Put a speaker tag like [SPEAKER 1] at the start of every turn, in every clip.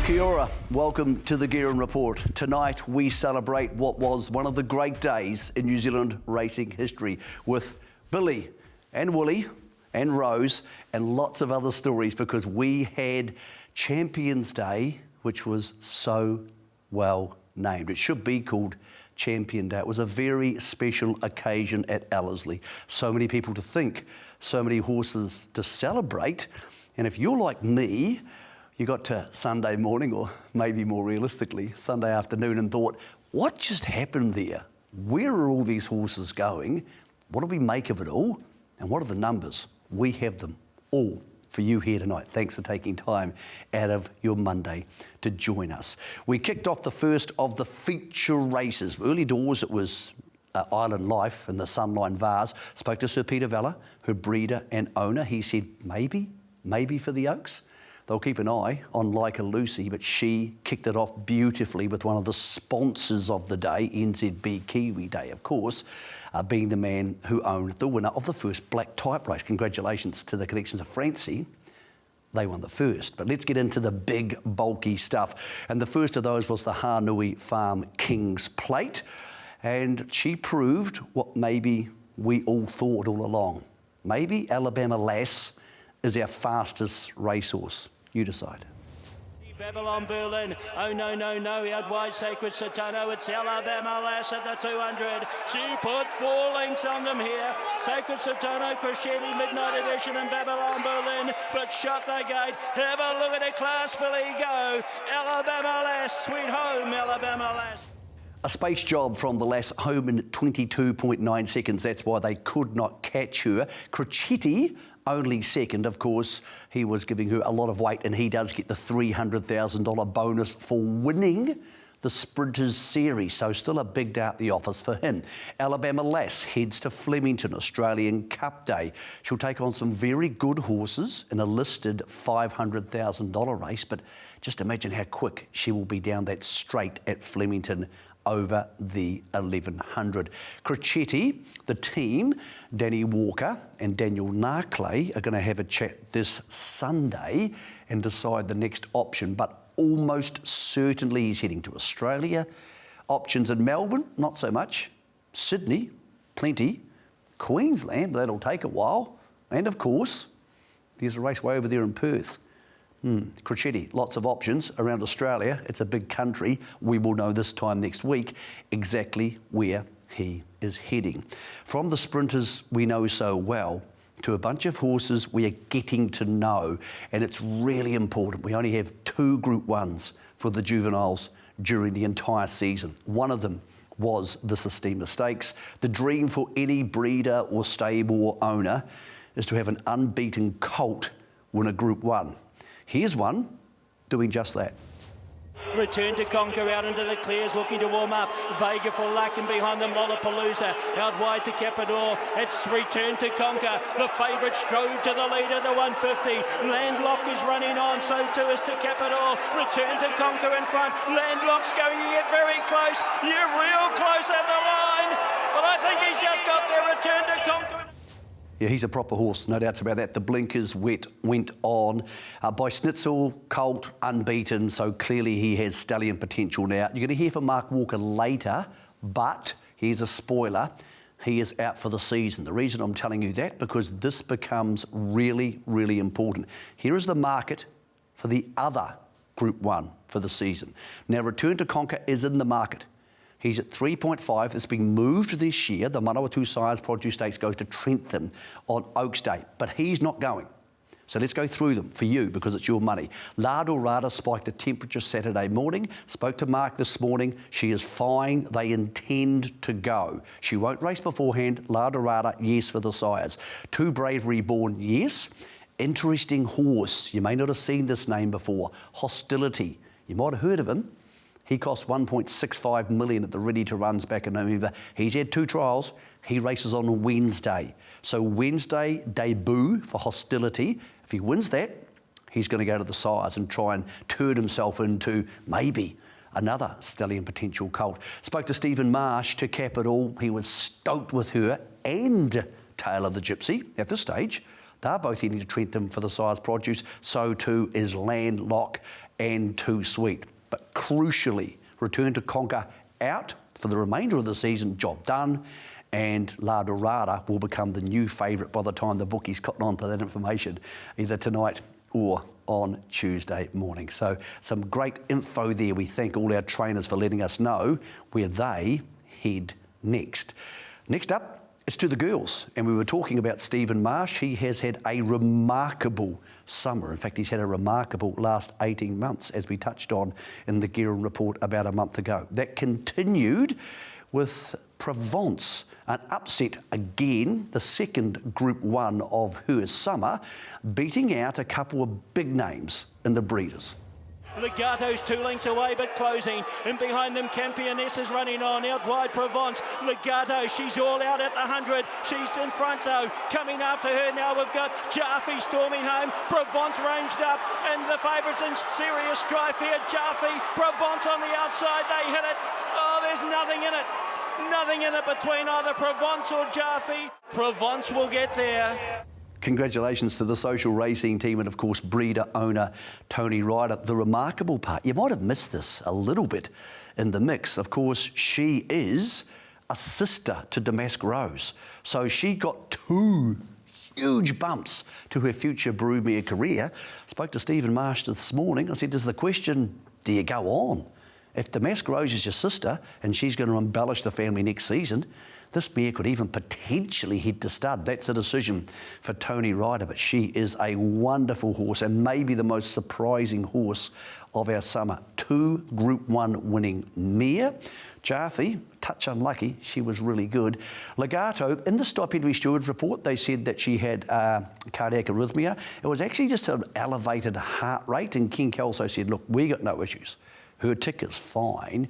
[SPEAKER 1] Kia ora. Welcome to the Guerin Report. Tonight we celebrate what was one of the great days in New Zealand racing history with Billy and Willie and Rose and lots of other stories, because we had Champions Day, which was so well named. It should be called Champion Day. It was a very special occasion at Ellerslie. So many people to think, so many horses to celebrate. And if you're like me, you got to Sunday morning, or maybe more realistically, Sunday afternoon, and thought, what just happened there? Where are all these horses going? What do we make of it all? And what are the numbers? We have them all for you here tonight. Thanks for taking time out of your Monday to join us. We kicked off the first of the feature races. Early doors, it was Island Life and the Sunline Vase. Spoke to Sir Peter Vella, her breeder and owner. He said, maybe for the Oaks. They'll keep an eye on Like a Lucy, but she kicked it off beautifully with one of the sponsors of the day, NZB Kiwi Day, of course, being the man who owned the winner of the first black type race. Congratulations to the connections of Francie. They won the first. But let's get into the big, bulky stuff. And the first of those was the Hanui Farm King's Plate. And she proved what maybe we all thought all along. Maybe Alabama Lass is our fastest racehorse. You decide.
[SPEAKER 2] Babylon Berlin, oh no, out wide Sacred Satano, it's Alabama Lass at the 200, she put 4 lengths on them here, Sacred Satano, Crescetti, Midnight Edition and Babylon Berlin, but shot the gate, have a look at it, class filly go, Alabama Lass, sweet home, Alabama Lass.
[SPEAKER 1] A space job from the Lass, home in 22.9 seconds. That's why they could not catch her. Crescetti, only second. Of course, he was giving her a lot of weight, and he does get the $300,000 bonus for winning the Sprinters Series. So still a big day at the office for him. Alabama Lass heads to Flemington, Australian Cup Day. She'll take on some very good horses in a listed $500,000 race, but just imagine how quick she will be down that straight at Flemington over the 1100. Crescetti, the team, Danny Walker and Daniel Narclay are going to have a chat this Sunday and decide the next option, but almost certainly he's heading to Australia. Options in Melbourne, not so much. Sydney, plenty. Queensland, that'll take a while. And of course, there's a race way over there in Perth. Crescetti, lots of options around Australia. It's a big country. We will know this time next week exactly where he is heading. From the sprinters we know so well to a bunch of horses we are getting to know, and it's really important. We only have 2 Group 1s for the juveniles during the entire season. One of them was the Sistema Stakes. The dream for any breeder or stable owner is to have an unbeaten colt win a Group 1. Here's one doing just that.
[SPEAKER 2] Return to Conquer out into the clears, looking to warm up. Vega for luck, and behind them Lollapalooza. Out wide to Capital. It's Return to Conquer. The favourite strode to the lead at the 150. Landlock is running on, so too is to Capital. Return to Conquer in front. Landlock's going to get very close. You're real close at the line. But I think he's just got there. Return to Conquer.
[SPEAKER 1] Yeah, he's a proper horse, no doubts about that. The blinkers went on by Schnitzel, colt, unbeaten, so clearly he has stallion potential now. You're going to hear from Mark Walker later, but here's a spoiler. He is out for the season. The reason I'm telling you that, because this becomes really, really important. Here is the market for the other Group 1 for the season. Now, Return to Conquer is in the market. He's at 3.5. It's been moved this year. The Manawatu Sires Produce Stakes goes to Trentham on Oaks Day, but he's not going. So let's go through them for you, because it's your money. La Dorada spiked a temperature Saturday morning. Spoke to Mark this morning. She is fine. They intend to go. She won't race beforehand. La Dorada, yes, for the Sires. 2 Bravery Born, yes. Interesting horse. You may not have seen this name before. Hostility. You might have heard of him. He cost $1.65 million at the Ready to Runs back in November. He's had 2 trials. He races on Wednesday. So Wednesday debut for Hostility. If he wins that, he's going to go to the Sires and try and turn himself into maybe another stallion potential colt. Spoke to Stephen Marsh to cap it all. He was stoked with her and Taylor the Gypsy. At this stage, They're both heading to Trentham for the size produce. So too is Landlock and Too Sweet. But crucially, Return to Conquer out for the remainder of the season, job done. And La Dorada will become the new favourite by the time the bookies cotton on to that information, either tonight or on Tuesday morning. So some great info there. We thank all our trainers for letting us know where they head next. Next up, it's to the girls. And we were talking about Stephen Marsh. He has had a remarkable summer. In fact, he's had a remarkable last 18 months, as we touched on in the Guerin report about a month ago. That continued with Provence, an upset again, the second Group 1 of her summer, beating out a couple of big names in the breeders.
[SPEAKER 2] Legato's 2 lengths away but closing, and behind them Campioness is running on, out wide Provence. Legato, she's all out at the 100, she's in front though, coming after her now we've got Jaffe storming home, Provence ranged up, and the favourites in serious strife here. Jaffe, Provence on the outside, they hit it, oh there's nothing in it. Nothing in it between either Provence or Jaffe. Provence will get there.
[SPEAKER 1] Congratulations to the social racing team and, of course, breeder owner Tony Ryder. The remarkable part, you might have missed this a little bit in the mix. Of course, she is a sister to Damask Rose. So she got 2 huge bumps to her future broodmare career. Spoke to Stephen Marsh this morning. I said, there's the question, do you go on? If Damask Rose is your sister and she's going to embellish the family next season, this mare could even potentially head to stud. That's a decision for Tony Ryder, but she is a wonderful horse and maybe the most surprising horse of our summer. 2 Group 1 winning mare. Jaffe, touch unlucky, she was really good. Legato, in the Stop Henry Stewards report, they said that she had cardiac arrhythmia. It was actually just an elevated heart rate, and Ken Kelso said, look, we got no issues. Her tick is fine,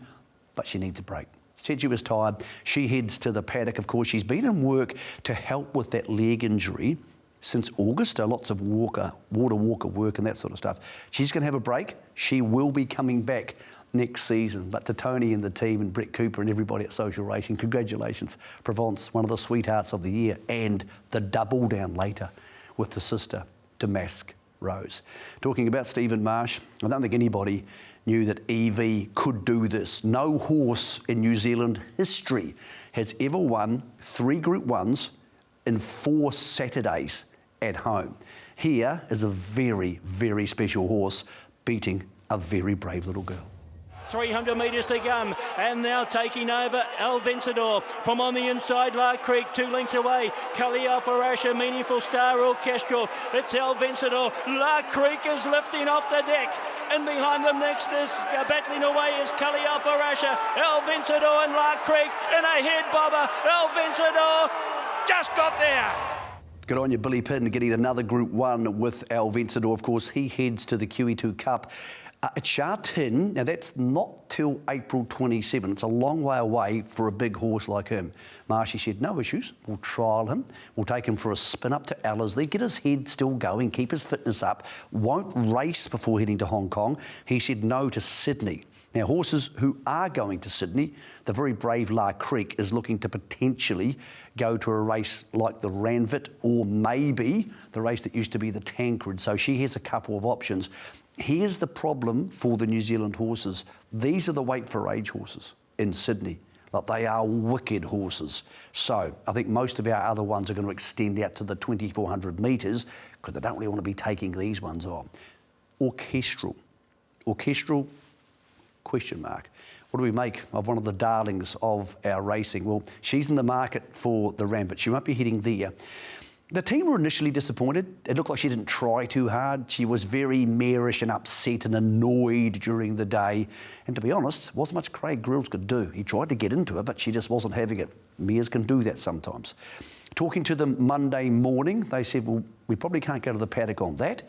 [SPEAKER 1] but she needs a break. Said she was tired. She heads to the paddock. Of course, she's been in work to help with that leg injury since August. Lots of water walker work and that sort of stuff. She's going to have a break. She will be coming back next season. But to Tony and the team and Brett Cooper and everybody at Social Racing, congratulations. Provence, one of the sweethearts of the year, and the double down later with the sister, Damask Rose. Talking about Stephen Marsh, I don't think anybody knew that EV could do this. No horse in New Zealand history has ever won 3 Group 1s in 4 Saturdays at home. Here is a very, very special horse beating a very brave little girl.
[SPEAKER 2] 300 metres to come, and now taking over El Vencedor from on the inside. La Creek 2 lengths away. Kalia Farasha, Meaningful Star Orchestral. It's El Vencedor. La Creek is lifting off the deck, and behind them next is battling away is Kalia Farasha. El Vencedor and La Creek in a head bobber. El Vencedor just got there.
[SPEAKER 1] Good on you, Billy Pinn, getting another Group 1 with El Vencedor. Of course, he heads to the Kiwi2 Cup. At Sha Tin, now that's not till April 27. It's a long way away for a big horse like him. Marshy said, no issues. We'll trial him. We'll take him for a spin up to Ellerslie, get his head still going, keep his fitness up, won't race before heading to Hong Kong. He said no to Sydney. Now, horses who are going to Sydney, the very brave La Creek is looking to potentially go to a race like the Ranvit or maybe the race that used to be the Tancred. So she has a couple of options. Here's the problem for the New Zealand horses. These are the weight for age horses in Sydney. Like, they are wicked horses. So I think most of our other ones are going to extend out to the 2,400 metres because they don't really want to be taking these ones on. Orchestral, question mark. What do we make of one of the darlings of our racing? Well, she's in the market for the Ranvit. She won't be heading there. The team were initially disappointed. It looked like she didn't try too hard. She was very marish and upset and annoyed during the day. And to be honest, wasn't much Craig Grills could do. He tried to get into her, but she just wasn't having it. Mares can do that sometimes. Talking to them Monday morning, they said, well, we probably can't go to the paddock on that.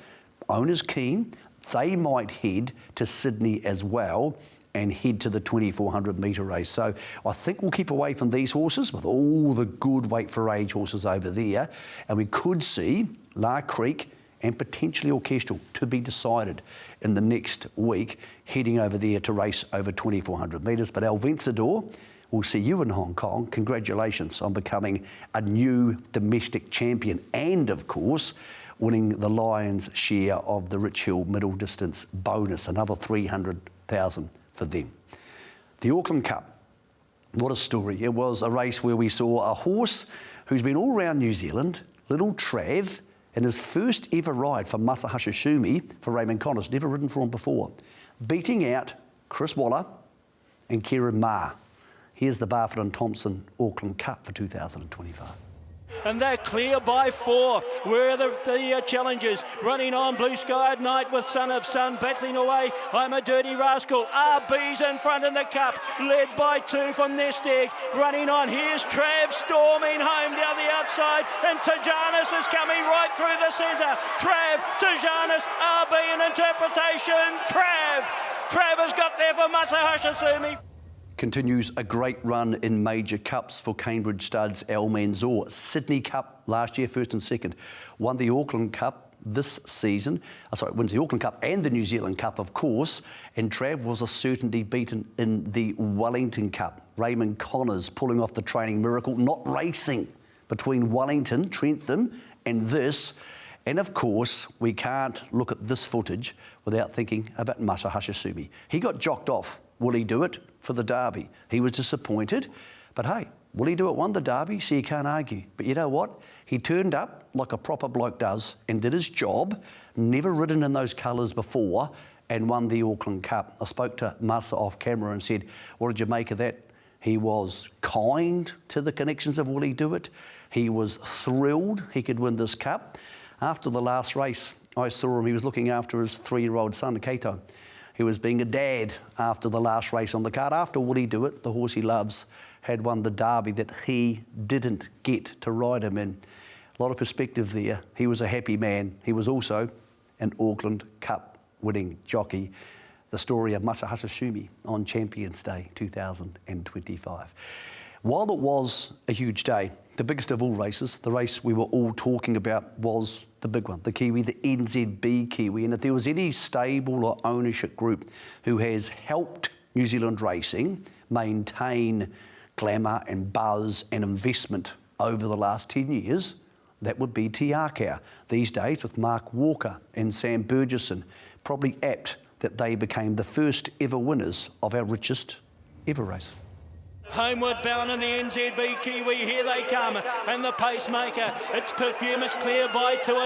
[SPEAKER 1] Owner's keen. They might head to Sydney as well and head to the 2,400 metre race. So I think we'll keep away from these horses with all the good weight for age horses over there. And we could see La Creek and potentially Orchestral to be decided in the next week, heading over there to race over 2,400 metres. But El Vencedor, We'll see you in Hong Kong. Congratulations on becoming a new domestic champion and, of course, winning the lion's share of the Rich Hill middle distance bonus, another 300,000 for them. The Auckland Cup, what a story. It was a race where we saw a horse who's been all around New Zealand, little Trav, in his first ever ride for Masahisa Shumi for Raymond Connors, never ridden for him before, beating out Chris Waller and Kieran Maher. Here's the Barfoot and Thompson Auckland Cup for 2025.
[SPEAKER 2] And they're clear by 4. Where are the challengers? Running on, Blue Sky at Night with Son of Sun battling away. I'm a Dirty Rascal. RB's in front in the Cup, led by 2 from Nest Egg. Running on, here's Trav storming home down the outside, and Tajanis is coming right through the centre. Trav, Tajanis, RB in interpretation. Trav has got there for Masahisa Shumi.
[SPEAKER 1] Continues a great run in major cups for Cambridge studs Al Manzoor. Sydney Cup last year, first and second. Won the Auckland Cup this season. Wins the Auckland Cup and the New Zealand Cup, of course. And Trav was a certainty beaten in the Wellington Cup. Raymond Connors pulling off the training miracle, not racing between Wellington, Trentham and this. And of course, we can't look at this footage without thinking about Masahisa Shumi. He got jocked off. Will he do it for the Derby? He was disappointed, but hey, will he do it? Won the Derby, so you can't argue. But you know what? He turned up like a proper bloke does and did his job, never ridden in those colours before, and won the Auckland Cup. I spoke to Masa off camera and said, what did you make of that? He was kind to the connections of will he do it. He was thrilled he could win this cup. After the last race, I saw him, he was looking after his 3-year-old son, Kato. He was being a dad after the last race on the card. After Would He Do It, the horse he loves, had won the Derby that he didn't get to ride him in. A lot of perspective there. He was a happy man. He was also an Auckland Cup winning jockey. The story of Masahisa Shumi on Champions Day 2025. While it was a huge day, the biggest of all races, the race we were all talking about was the big one, the Kiwi, the NZB Kiwi. And if there was any stable or ownership group who has helped New Zealand racing maintain glamour and buzz and investment over the last 10 years, that would be Te Akau. These days, with Mark Walker and Sam Burgesson, probably apt that they became the first ever winners of our richest ever race.
[SPEAKER 2] Homeward bound in the NZB Kiwi, here they come, and the pacemaker, it's Perfumist clear by 2.5,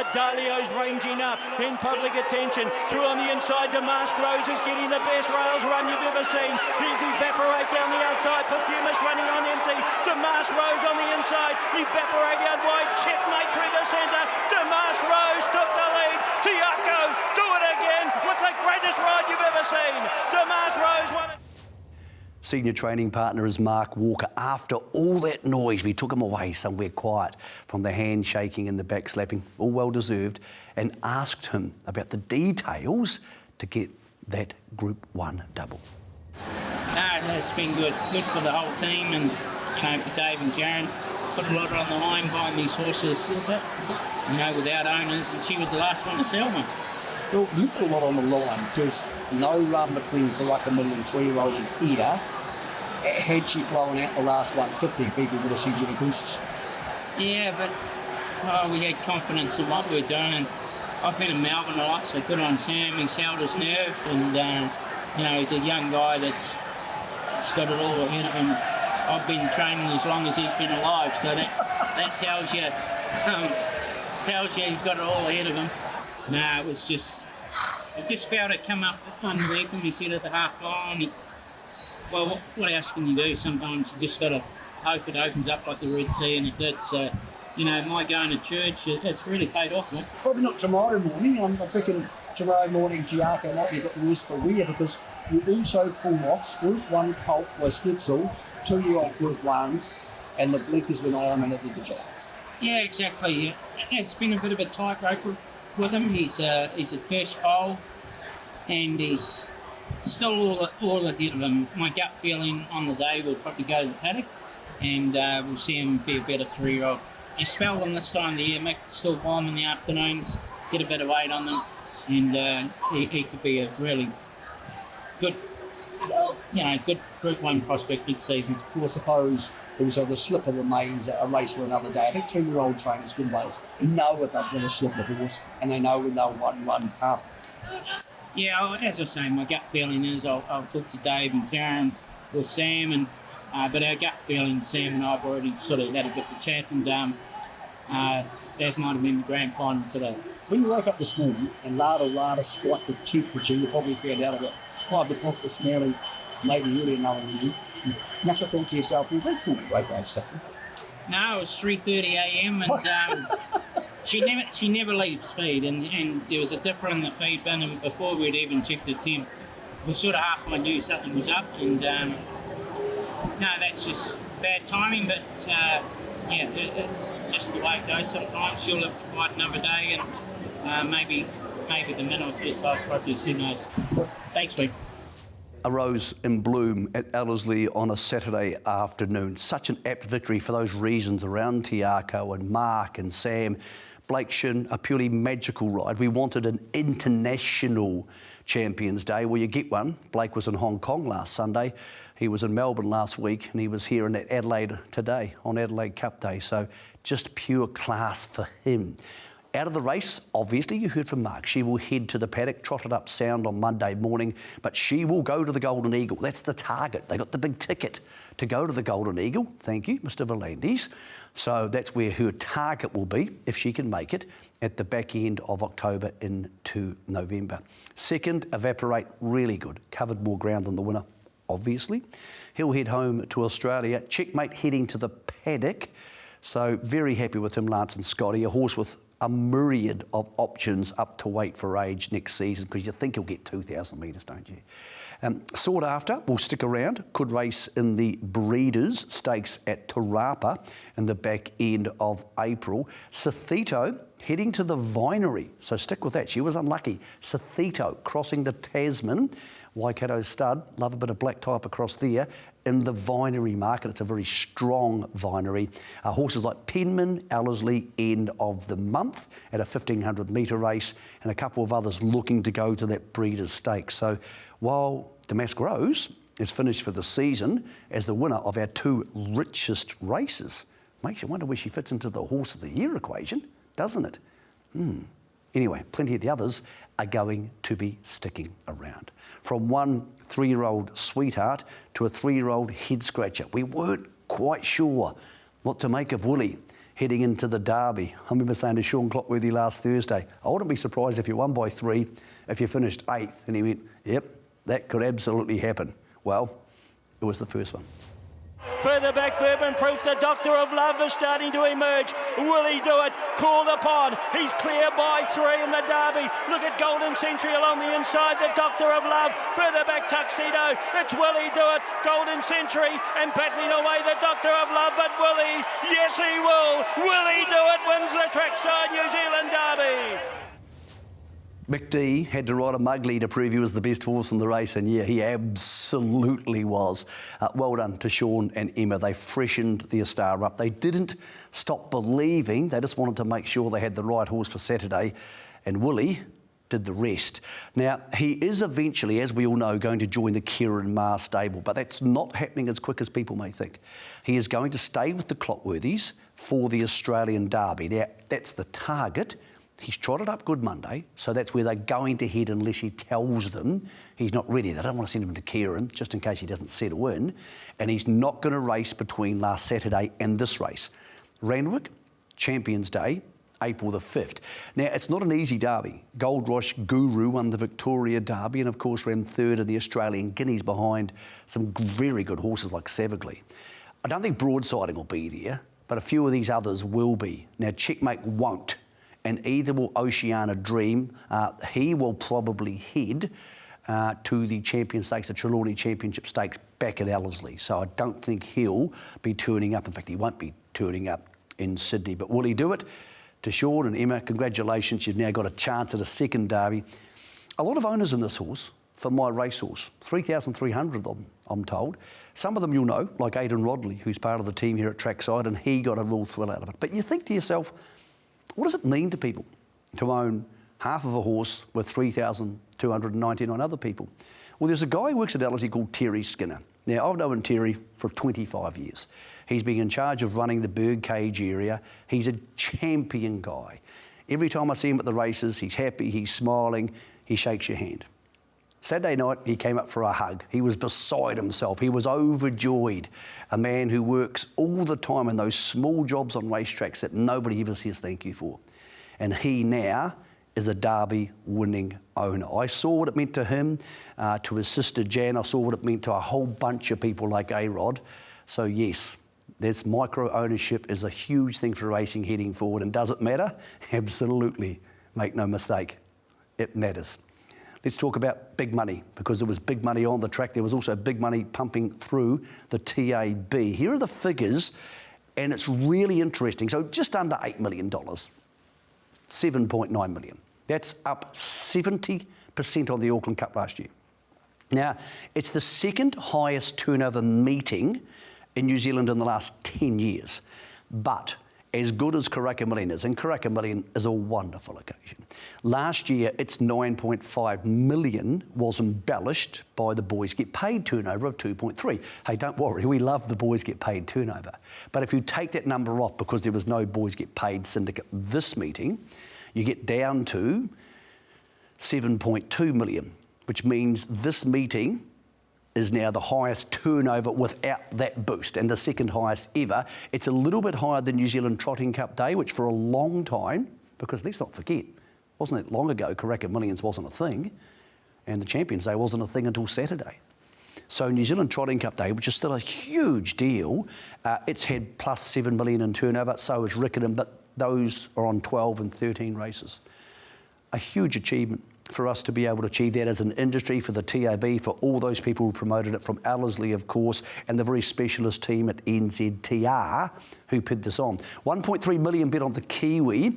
[SPEAKER 2] Adalio's ranging up, in public attention, through on the inside, Damask Rose is getting the best rails run you've ever seen, here's Evaporate down the outside, Perfumist running on empty, Damask Rose on the inside, Evaporate out wide, checkmate through the centre, Damask Rose took the lead, Te Akau, do it again, with the greatest ride you've ever seen, Damask Rose won it.
[SPEAKER 1] Senior training partner is Mark Walker. After all that noise, we took him away somewhere quiet from the handshaking and the back slapping, all well deserved, and asked him about the details to get that Group 1 double.
[SPEAKER 3] It's been good for the whole team, and for Dave and Guerin. Put a lot on the line buying these horses, without owners, and she was the last one to sell one.
[SPEAKER 4] Well, you put a lot on the line because no run between Karakamil and 3-year-old and here. Had she blown out the last 150, people would have seen you the boosts.
[SPEAKER 3] Yeah, but we had confidence in what we were doing, and I've been in Melbourne a lot, so good on Sam. He's held his nerve, and he's a young guy that's got it all, and I've been training as long as he's been alive, so that tells you he's got it all ahead of him. No, it was just, I just felt it come up underneath him. He said at the half line, well, what else can you do? Sometimes you just got to hope it opens up like the Red Sea, and it did. So, my going to church, it's really paid off. Mate.
[SPEAKER 4] Probably not tomorrow morning. I'm thinking tomorrow morning, Te Akau might be a bit worse for wear because you also pulled off Group 1 colt with Schnitzel, 2-year-old Group 1s, and the blinkers when Ironman did the job. Yeah,
[SPEAKER 3] exactly. Yeah. It's been a bit of a tightrope with him. He's a first foal, and he's still all ahead of him. My gut feeling on the day will probably go to the paddock, and we'll see him be a better 3-year-old. You spell them this time of the year, Mick, still bomb in the afternoons, get a bit of weight on them, and he could be a really good good Group 1 prospect mid-season.
[SPEAKER 4] I suppose it was on the slip of the mains, a race for another day. I think 2-year-old trainers, good players, know if they're going to slip the horse, and they know when they'll run half.
[SPEAKER 3] Yeah, as I say, my gut feeling is I'll talk to Dave and Karen or Sam, but our gut feeling, Sam and I have already sort of had a bit of a chat, and Dave might have been the grand final today.
[SPEAKER 4] When you woke up this morning and Lada spiked the temperature, you probably found out about 5 o'clock this morning, maybe really another one. You have to think to yourself, well, that's not a great day stuff.
[SPEAKER 3] No, it was 3:30 a.m. and she never leaves feed, and there was a dipper in the feed bin, and before we'd even checked the temp, we sort of half knew something was up, and no, that's just bad timing, but it's just the way it goes sometimes. She'll have to fight another day, and maybe the minute or two size produce, who knows. Thanks, Pete.
[SPEAKER 1] A rose in bloom at Ellerslie on a Saturday afternoon. Such an apt victory for those reasons around Tiako and Mark and Sam. Blake Shin, a purely magical ride. We wanted an international Champions Day. Well, you get one. Blake was in Hong Kong last Sunday. He was in Melbourne last week, and he was here in Adelaide today on Auckland Cup Day. So just pure class for him. Out of the race, obviously, you heard from Mark. She will head to the paddock, trotted up sound on Monday morning, but she will go to the Golden Eagle. That's the target. They got the big ticket to go to the Golden Eagle. Thank you, Mr. Volandis. So that's where her target will be, if she can make it, at the back end of October into November. Second, Evaporate, really good. Covered more ground than the winner, obviously. He'll head home to Australia. Checkmate heading to the paddock. So very happy with him, Lance and Scotty. A horse with a myriad of options up to weight for age next season, because you think he'll get 2,000 metres, don't you? Sought After will stick around, could race in the Breeders' Stakes at Te Rapa in the back end of April. Sathito heading to the Vinery, so stick with that. She was unlucky. Sathito crossing the Tasman. Waikato stud, love a bit of black type across there. In the Vinery market, it's a very strong Vinery. Horses like Penman, Ellerslie, end of the month at a 1,500 metre race, and a couple of others looking to go to that Breeders' Stakes. So while Damask Rose is finished for the season as the winner of our 2 richest races, makes you wonder where she fits into the Horse of the Year equation, doesn't it? Anyway, plenty of the others are going to be sticking around. From one 3-year-old sweetheart to a 3-year-old head scratcher. We weren't quite sure what to make of Woolly heading into the Derby. I remember saying to Sean Clockworthy last Thursday, I wouldn't be surprised if you won by 3 if you finished 8th. And he went, yep, that could absolutely happen. Well, it was the first one.
[SPEAKER 2] Further back, Bourbon Proof, the Doctor of Love is starting to emerge. Will he do it? Called upon. He's clear by 3 in the Derby. Look at Golden Century along the inside, the Doctor of Love. Further back, Tuxedo. It's Will he do it? Golden Century and battling away the Doctor of Love, but will he? Yes, he will. Will he do it? Wins the Trackside New Zealand Derby.
[SPEAKER 1] McD had to ride a Mugly to prove he was the best horse in the race, and yeah, he absolutely was. Well done to Sean and Emma. They freshened the Star up. They didn't stop believing. They just wanted to make sure they had the right horse for Saturday, and Willie did the rest. Now, he is eventually, as we all know, going to join the Guerin Mare stable, but that's not happening as quick as people may think. He is going to stay with the Clockworthys for the Australian Derby. Now, that's the target. He's trotted up good Monday, so that's where they're going to head unless he tells them he's not ready. They don't want to send him to Guerin just in case he doesn't settle in. And he's not going to race between last Saturday and this race. Randwick, Champions Day, April the 5th. Now, it's not an easy derby. Gold Rush Guru won the Victoria Derby and, of course, ran 3rd in the Australian Guineas behind some very good horses like Savagely. I don't think Broadsiding will be there, but a few of these others will be. Now, Checkmate won't. And either will Oceana Dream. He will probably head to the Champion Stakes, the Trelawney Championship Stakes back at Ellerslie. So I don't think he'll be turning up. In fact, he won't be turning up in Sydney. But will he do it? To Sean and Emma, congratulations. You've now got a chance at a second derby. A lot of owners in this horse for my racehorse. 3,300 of them, I'm told. Some of them you'll know, like Aidan Rodley, who's part of the team here at Trackside, and he got a real thrill out of it. But you think to yourself, what does it mean to people to own half of a horse with 3,000 299 other people. Well, there's a guy who works at Ellerslie called Terry Skinner. Now, I've known Terry for 25 years. He's been in charge of running the birdcage area. He's a champion guy. Every time I see him at the races, he's happy, he's smiling, he shakes your hand. Saturday night, he came up for a hug. He was beside himself. He was overjoyed. A man who works all the time in those small jobs on racetracks that nobody ever says thank you for. And he now is a Derby winning owner. I saw what it meant to him, to his sister Jan. I saw what it meant to a whole bunch of people like A-Rod. So yes, this micro-ownership is a huge thing for racing heading forward. And does it matter? Absolutely. Make no mistake, it matters. Let's talk about big money, because there was big money on the track. There was also big money pumping through the TAB. Here are the figures, and it's really interesting. So just under $8 million, 7.9 million. That's up 70% on the Auckland Cup last year. Now, it's the second highest turnover meeting in New Zealand in the last 10 years. But as good as Karaka Million is, and Karaka Million is a wonderful occasion. Last year, its 9.5 million was embellished by the Boys Get Paid turnover of 2.3. Hey, don't worry, we love the Boys Get Paid turnover. But if you take that number off because there was no Boys Get Paid syndicate this meeting, you get down to 7.2 million, which means this meeting is now the highest turnover without that boost, and the second highest ever. It's a little bit higher than New Zealand Trotting Cup Day, which for a long time, because let's not forget, wasn't it long ago Karaka Millions wasn't a thing, and the Champions Day wasn't a thing until Saturday. So New Zealand Trotting Cup Day, which is still a huge deal, it's had plus 7 million in turnover, so is Riccarton, but those are on 12 and 13 races. A huge achievement for us to be able to achieve that as an industry, for the TAB, for all those people who promoted it, from Ellerslie, of course, and the very specialist team at NZTR who put this on. 1.3 million bet on the Kiwi.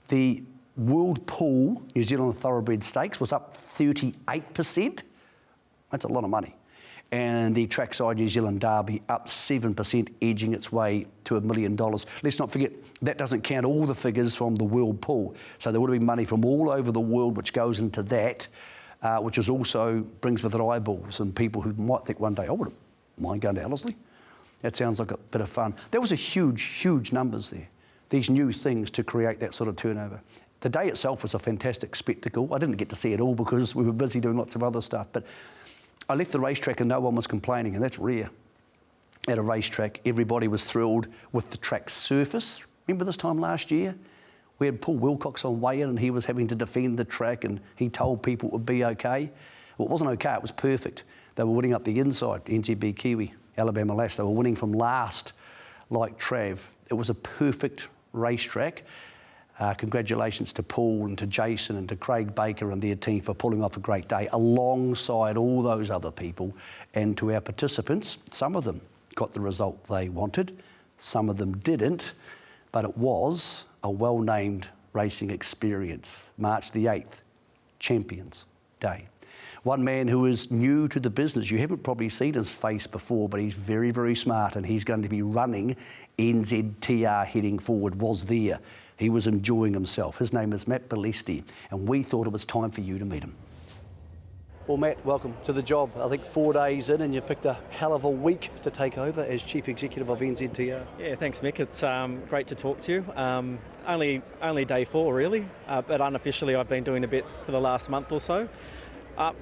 [SPEAKER 1] The World Pool New Zealand Thoroughbred Stakes was up 38%. That's a lot of money. And the Trackside New Zealand Derby up 7%, edging its way to $1 million. Let's not forget, that doesn't count all the figures from the World Pool. So there would have been money from all over the world which goes into that, which is also brings with it eyeballs and people who might think one day, I wouldn't mind going to Ellerslie. That sounds like a bit of fun. There was a huge numbers there. These new things to create that sort of turnover. The day itself was a fantastic spectacle. I didn't get to see it all because we were busy doing lots of other stuff, but I left the racetrack and no one was complaining, and that's rare. At a racetrack, everybody was thrilled with the track's surface. Remember this time last year? We had Paul Wilcox on weigh-in and he was having to defend the track and he told people it would be okay. Well, it wasn't okay, it was perfect. They were winning up the inside, NZB Kiwi, Alabama Lass. They were winning from last, like Trav. It was a perfect racetrack. Congratulations to Paul and to Jason and to Craig Baker and their team for pulling off a great day alongside all those other people, and to our participants. Some of them got the result they wanted, some of them didn't, but it was a well-named racing experience. March the 8th, Champions Day. One man who is new to the business, you haven't probably seen his face before, but he's very smart, and he's going to be running NZTR heading forward, was there. He was enjoying himself. His name is Matt Balesti, and we thought it was time for you to meet him. Well, Matt, welcome to the job. I think 4 days in, and you picked a hell of a week to take over as Chief Executive of NZTR.
[SPEAKER 5] Yeah, thanks, Mick. It's great to talk to you. Only day 4, really, but unofficially I've been doing a bit for the last month or so.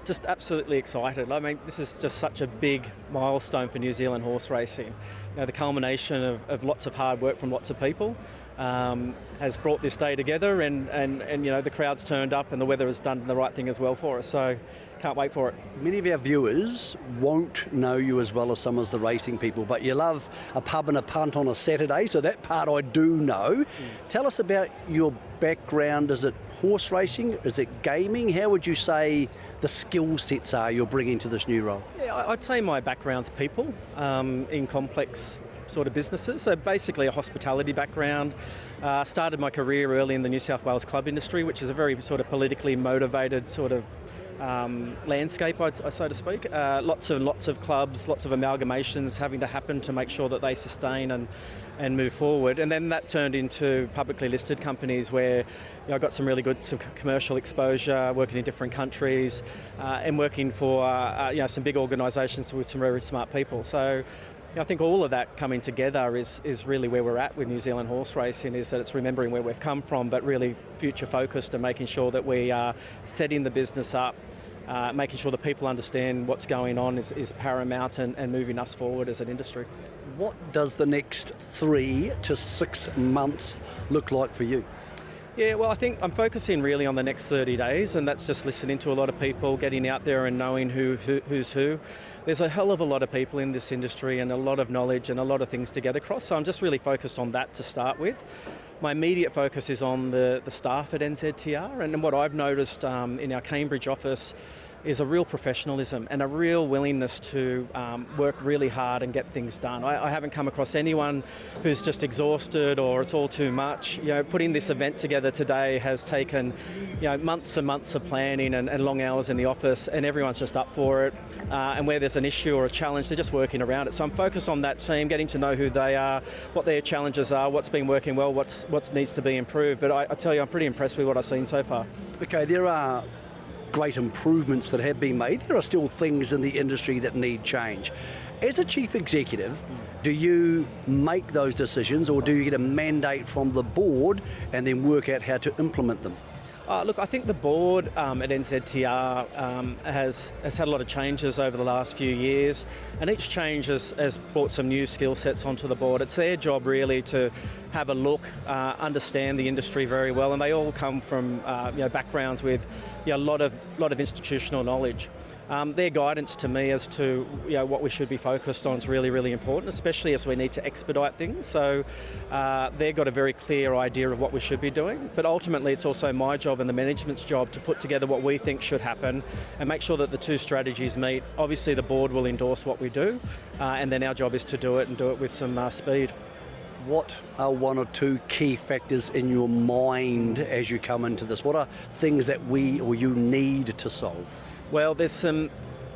[SPEAKER 5] Just absolutely excited. I mean, this is just such a big milestone for New Zealand horse racing. You know, the culmination of lots of hard work from lots of people has brought this day together, and you know, the crowd's turned up and the weather has done the right thing as well for us. So can't wait for it.
[SPEAKER 1] Many of our viewers won't know you as well as some of the racing people, but you love a pub and a punt on a Saturday, so that part I do know. Tell us about your background. Is it horse racing? Is it gaming? How would you say the skill sets are you're bringing to this new role?
[SPEAKER 5] Yeah, I'd say my background's people in complex sort of businesses. So basically a hospitality background. Started my career early in the New South Wales club industry, which is a very sort of politically motivated sort of landscape, so to speak. Lots of clubs, lots of amalgamations having to happen to make sure that they sustain and move forward. And then that turned into publicly listed companies where I got some really good commercial exposure, working in different countries, and working for some big organisations with some very smart people. So I think all of that coming together is really where we're at with New Zealand horse racing, is that it's remembering where we've come from, but really future focused and making sure that we are setting the business up, making sure that people understand what's going on is paramount and moving us forward as an industry.
[SPEAKER 1] What does the next 3 to 6 months look like for you?
[SPEAKER 5] Yeah, well, I think I'm focusing really on the next 30 days, and that's just listening to a lot of people, getting out there and knowing who's who. There's a hell of a lot of people in this industry and a lot of knowledge and a lot of things to get across, so I'm just really focused on that to start with. My immediate focus is on the staff at NZTR, and what I've noticed in our Cambridge office is a real professionalism and a real willingness to work really hard and get things done. I haven't come across anyone who's just exhausted or it's all too much. Putting this event together today has taken months and months of planning and long hours in the office, and everyone's just up for it. And where there's an issue or a challenge, they're just working around it. So I'm focused on that team, getting to know who they are, what their challenges are, what's been working well, what needs to be improved. But I tell you, I'm pretty impressed with what I've seen so far.
[SPEAKER 1] Okay, there are great improvements that have been made. There are still things in the industry that need change. As a chief executive, do you make those decisions, or do you get a mandate from the board and then work out how to implement them?
[SPEAKER 5] Look, I think the board at NZTR has had a lot of changes over the last few years, and each change has brought some new skill sets onto the board. It's their job really to have a look, understand the industry very well, and they all come from backgrounds with a lot of institutional knowledge. Their guidance to me as to what we should be focused on is really, really important, especially as we need to expedite things. So they've got a very clear idea of what we should be doing. But ultimately, it's also my job and the management's job to put together what we think should happen and make sure that the two strategies meet. Obviously, the board will endorse what we do, and then our job is to do it and do it with some speed.
[SPEAKER 1] What are 1 or 2 key factors in your mind as you come into this? What are things that we or you need to solve?
[SPEAKER 5] Well, there's some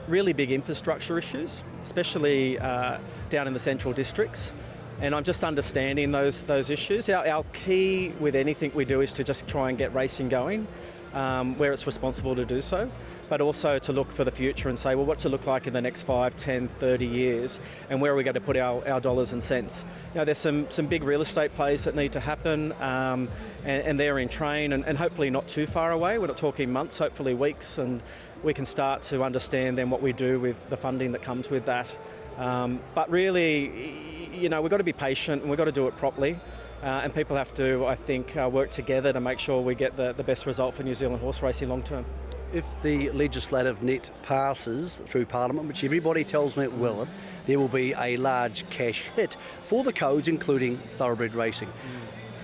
[SPEAKER 5] really big infrastructure issues, especially down in the central districts, and I'm just understanding those issues. Our key with anything we do is to just try and get racing going where it's responsible to do so, but also to look for the future and say, well, what's it look like in the next 5, 10, 30 years, and where are we going to put our dollars and cents? There's some big real estate plays that need to happen, and they're in train, and hopefully not too far away. We're not talking months, hopefully weeks, and we can start to understand then what we do with the funding that comes with that. But really, we've got to be patient and we've got to do it properly. And people have to, I think, work together to make sure we get the best result for New Zealand horse racing long term.
[SPEAKER 1] If the legislative net passes through Parliament, which everybody tells me it will, there will be a large cash hit for the codes, including thoroughbred racing.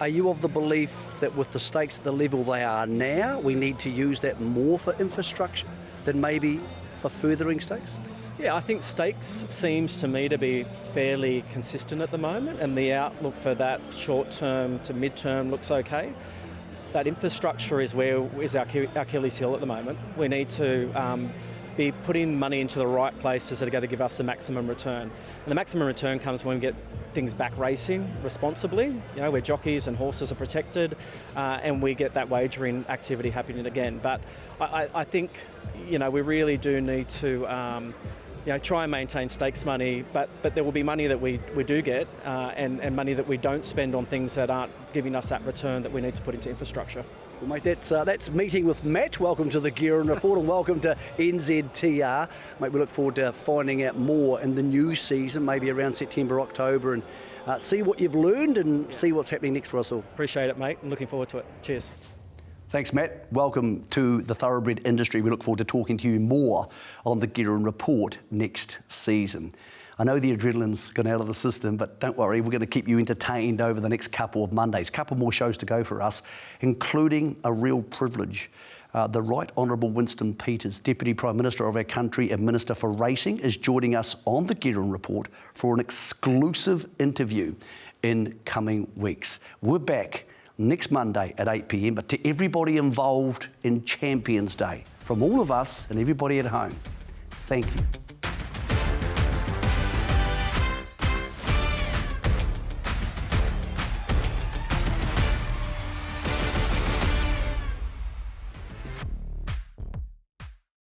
[SPEAKER 1] Are you of the belief that with the stakes at the level they are now, we need to use that more for infrastructure than maybe for furthering stakes?
[SPEAKER 5] Yeah, I think stakes seems to me to be fairly consistent at the moment, and the outlook for that short term to mid term looks okay. That infrastructure is our Achilles heel at the moment. We need to be putting money into the right places that are going to give us the maximum return. And the maximum return comes when we get things back racing responsibly, where jockeys and horses are protected, and we get that wagering activity happening again. But I think, we really do need to try and maintain stakes money, but there will be money that we do get and money that we don't spend on things that aren't giving us that return that we need to put into infrastructure.
[SPEAKER 1] Well, mate, that's Meeting with Matt. Welcome to the Guerin Report and welcome to NZTR. Mate, we look forward to finding out more in the new season, maybe around September, October, and see what you've learned and see what's happening next, Russell.
[SPEAKER 5] Appreciate it, mate. I'm looking forward to it. Cheers.
[SPEAKER 1] Thanks, Matt. Welcome to the thoroughbred industry. We look forward to talking to you more on the Guerin Report next season. I know the adrenaline's gone out of the system, but don't worry, we're going to keep you entertained over the next couple of Mondays. A couple more shows to go for us, including a real privilege. The Right Honourable Winston Peters, Deputy Prime Minister of our country and Minister for Racing, is joining us on the Guerin Report for an exclusive interview in coming weeks. We're back next Monday at 8 p.m, but to everybody involved in Champions Day, from all of us and everybody at home, thank you.